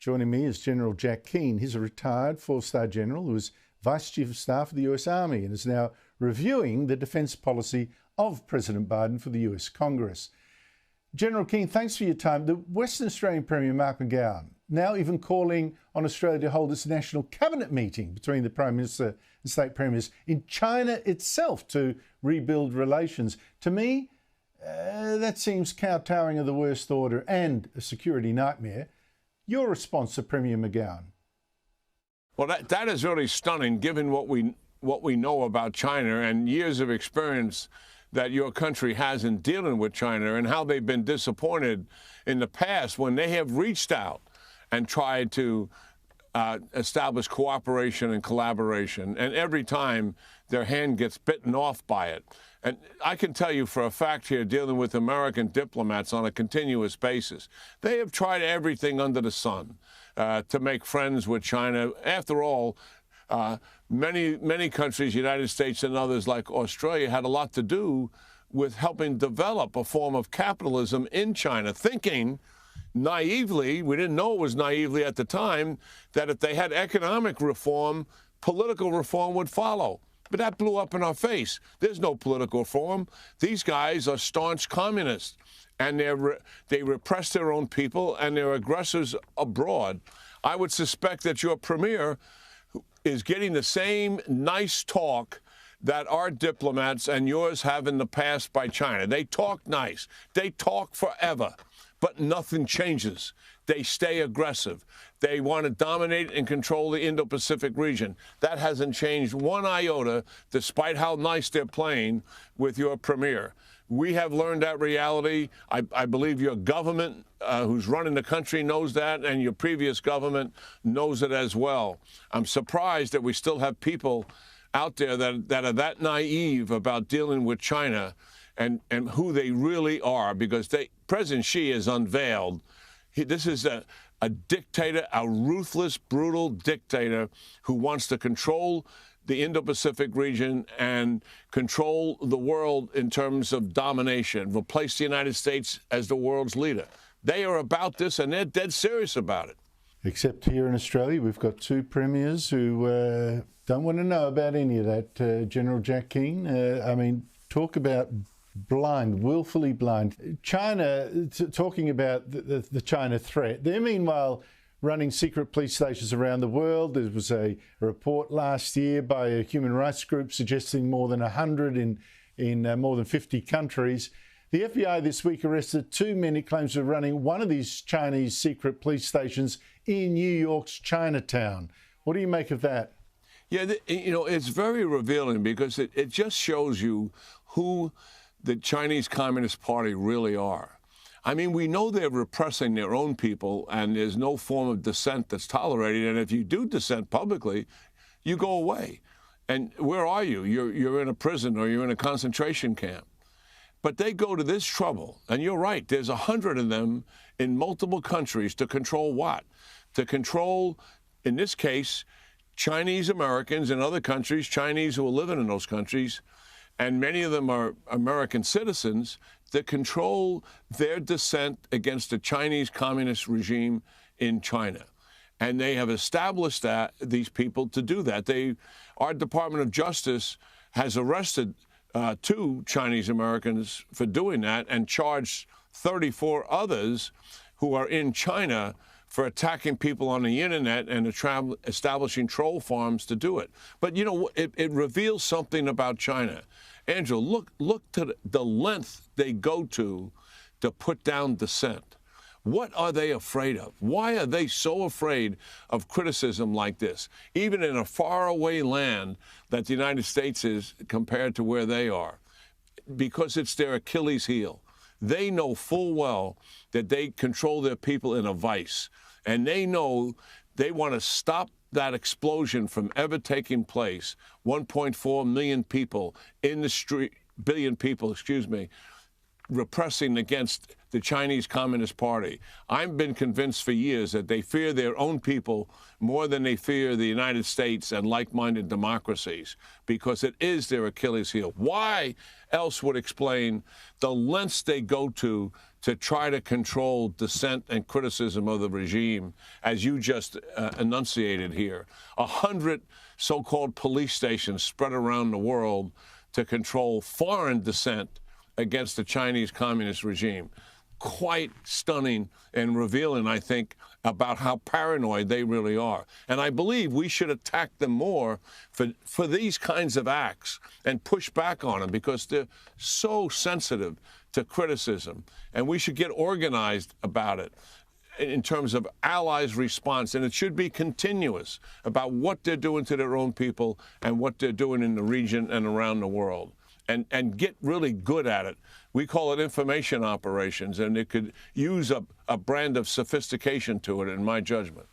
Joining me is General Jack Keane. He's a retired four-star general who was Vice Chief of Staff of the US Army and is now reviewing the defence policy of President Biden for the US Congress. General Keane, thanks for your time. The Western Australian Premier Mark McGowan now even calling on Australia to hold its national cabinet meeting between the Prime Minister and state premiers in China itself to rebuild relations. To me, that seems kowtowing of the worst order and a security nightmare. Your response to Premier McGowan? Well, that is really stunning, given what we know about China and years of experience that your country has in dealing with China, and how they've been disappointed in the past when they have reached out and tried to establish cooperation and collaboration, and every time their hand gets bitten off by it. And I can tell you for a fact here, dealing with American diplomats on a continuous basis, they have tried everything under the sun to make friends with China. After all, many countries, United States and others like Australia, had a lot to do with helping develop a form of capitalism in China, thinking naively, we didn't know it was naively at the time, that if they had economic reform, political reform would follow. But that blew up in our face. There's no political reform. These guys are staunch communists, and they repress their own people, and they're aggressors abroad. I would suspect that your premier is getting the same nice talk that our diplomats and yours have in the past by China. They talk nice. They talk forever, but nothing changes. They stay aggressive. They want to dominate and control the Indo-Pacific region. That hasn't changed one iota, despite how nice they're playing with your premier. We have learned that reality. I believe your government, who's running the country, knows that, and your previous government knows it as well. I'm surprised that we still have people out there that are that naive about dealing with China and who they really are, because President Xi has unveiled. This is a dictator, a ruthless, brutal dictator who wants to control the Indo-Pacific region and control the world in terms of domination, replace the United States as the world's leader. They are about this, and they're dead serious about it. Except here in Australia, we've got two premiers who don't want to know about any of that. General Jack Keane, I mean, talk about blind, willfully blind. China, talking about the China threat, they're meanwhile running secret police stations around the world. There was a report last year by a human rights group suggesting more than 100 in more than 50 countries. The FBI this week arrested two men it claims were running one of these Chinese secret police stations in New York's Chinatown. What do you make of that? Yeah, it's very revealing, because it just shows you who the Chinese Communist Party really are. I mean, we know they're repressing their own people, and there's no form of dissent that's tolerated. And if you do dissent publicly, you go away. And where are you? You're in a prison, or you're in a concentration camp. But they go to this trouble, and you're right, there's 100 of them in multiple countries to control what? To control, in this case, Chinese Americans in other countries, Chinese who are living in those countries, and many of them are American citizens, that control their dissent against the Chinese communist regime in China. And they have established these people to do that. Our Department of Justice has arrested two Chinese Americans for doing that, and charged 34 others who are in China for attacking people on the internet and establishing troll farms to do it. But, it reveals something about China. Angela, look to the length they go to put down dissent. What are they afraid of? Why are they so afraid of criticism like this, even in a faraway land that the United States is compared to where they are? Because it's their Achilles heel. They know full well that they control their people in a vice, and they know they want to stop that explosion from ever taking place. 1.4 million people in the street, billion people, repressing against the Chinese Communist Party. I've been convinced for years that they fear their own people more than they fear the United States and like-minded democracies, because it is their Achilles heel. Why else would explain the lengths they go to try to control dissent and criticism of the regime, as you just enunciated here? 100 so-called police stations spread around the world to control foreign dissent against the Chinese Communist regime. Quite stunning and revealing, I think, about how paranoid they really are. And I believe we should attack them more for these kinds of acts and push back on them, because they're so sensitive to criticism. And we should get organized about it in terms of allies' response. And it should be continuous about what they're doing to their own people and what they're doing in the region and around the world. And get really good at it. We call it information operations, and it could use a brand of sophistication to it, in my judgment.